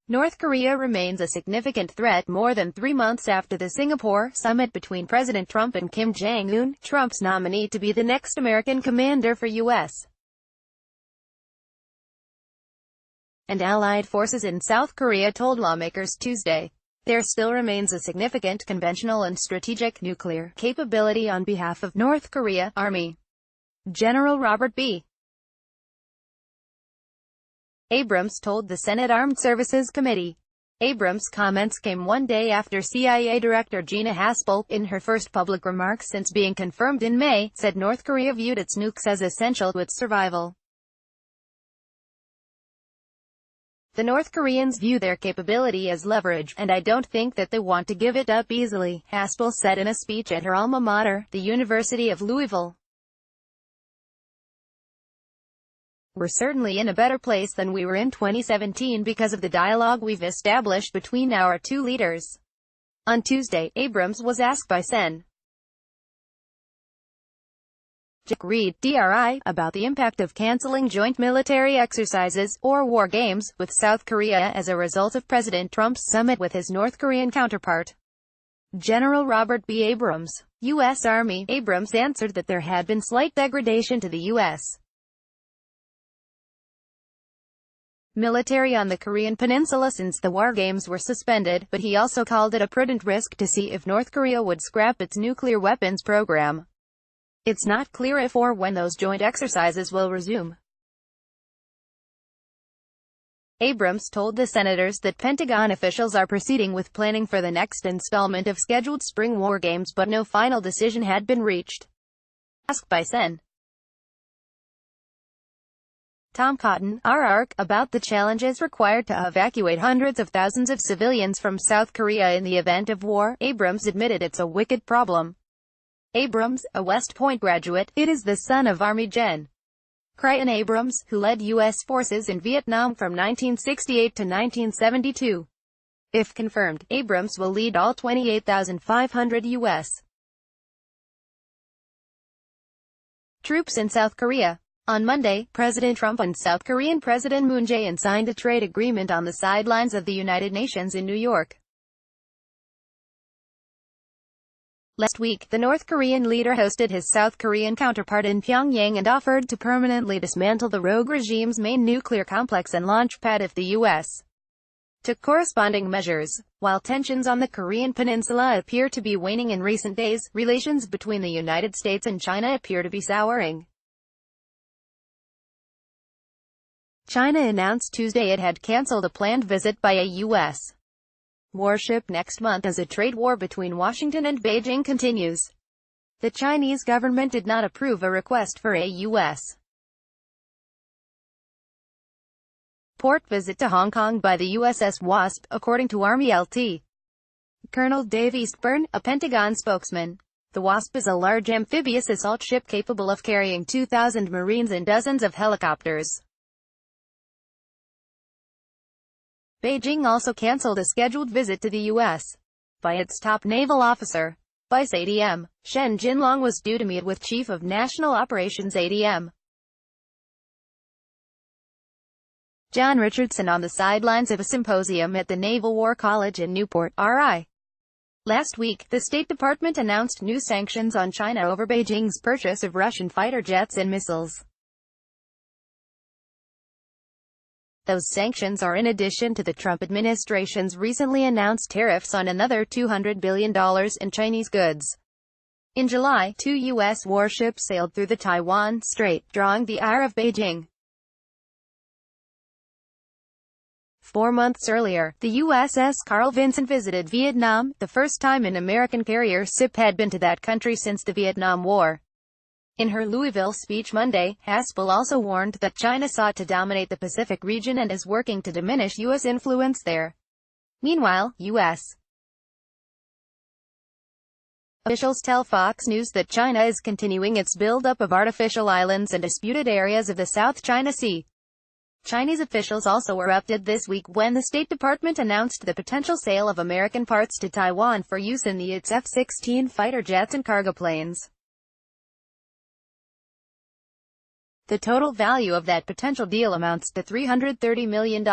North Korea remains a significant threat more than 3 months after the Singapore summit between President Trump and Kim Jong-un, Trump's nominee to be the next American commander for U.S. and allied forces in South Korea told lawmakers Tuesday. There still remains a significant conventional and strategic nuclear capability on behalf of North Korea, Army General Robert B. Abrams told the Senate Armed Services Committee. Abrams' comments came one day after CIA Director Gina Haspel, in her first public remarks since being confirmed in May, said North Korea viewed its nukes as essential to its survival. The North Koreans view their capability as leverage, and I don't think that they want to give it up easily, Haspel said in a speech at her alma mater, the University of Louisville. We're certainly in a better place than we were in 2017 because of the dialogue we've established between our two leaders. On Tuesday, Abrams was asked by Sen. Reid, DRI, about the impact of canceling joint military exercises, or war games, with South Korea as a result of President Trump's summit with his North Korean counterpart, General Robert B. Abrams, U.S. Army. Abrams answered that there had been slight degradation to the U.S. military on the Korean peninsula since the war games were suspended, but he also called it a prudent risk to see if North Korea would scrap its nuclear weapons program. It's not clear if or when those joint exercises will resume. Abrams told the senators that Pentagon officials are proceeding with planning for the next installment of scheduled spring war games, but no final decision had been reached. Asked by Sen. Tom Cotton, RR, about the challenges required to evacuate hundreds of thousands of civilians from South Korea in the event of war, Abrams admitted it's a wicked problem. Abrams, a West Point graduate, is the son of Army Gen. Crichton Abrams, who led U.S. forces in Vietnam from 1968 to 1972. If confirmed, Abrams will lead all 28,500 U.S. troops in South Korea. On Monday, President Trump and South Korean President Moon Jae-in signed a trade agreement on the sidelines of the United Nations in New York. Last week, the North Korean leader hosted his South Korean counterpart in Pyongyang and offered to permanently dismantle the rogue regime's main nuclear complex and launch pad if the U.S. took corresponding measures. While tensions on the Korean peninsula appear to be waning in recent days, relations between the United States and China appear to be souring. China announced Tuesday it had cancelled a planned visit by a U.S. warship next month as a trade war between Washington and Beijing continues. The Chinese government did not approve a request for a U.S. port visit to Hong Kong by the USS Wasp, according to Army LT. Colonel Dave Eastburn, a Pentagon spokesman. The Wasp is a large amphibious assault ship capable of carrying 2,000 Marines and dozens of helicopters. Beijing also cancelled a scheduled visit to the U.S. by its top naval officer. Vice ADM Shen Jinlong was due to meet with Chief of National Operations ADM John Richardson on the sidelines of a symposium at the Naval War College in Newport, RI. Last week, the State Department announced new sanctions on China over Beijing's purchase of Russian fighter jets and missiles. Those sanctions are in addition to the Trump administration's recently announced tariffs on another $200 billion in Chinese goods. In July, 2 U.S. warships sailed through the Taiwan Strait, drawing the ire of Beijing. 4 months earlier, the USS Carl Vinson visited Vietnam, the first time an American carrier ship had been to that country since the Vietnam War. In her Louisville speech Monday, Haspel also warned that China sought to dominate the Pacific region and is working to diminish U.S. influence there. Meanwhile, U.S. officials tell Fox News that China is continuing its buildup of artificial islands and disputed areas of the South China Sea. Chinese officials also erupted this week when the State Department announced the potential sale of American parts to Taiwan for use in its F-16 fighter jets and cargo planes. The total value of that potential deal amounts to $330 million.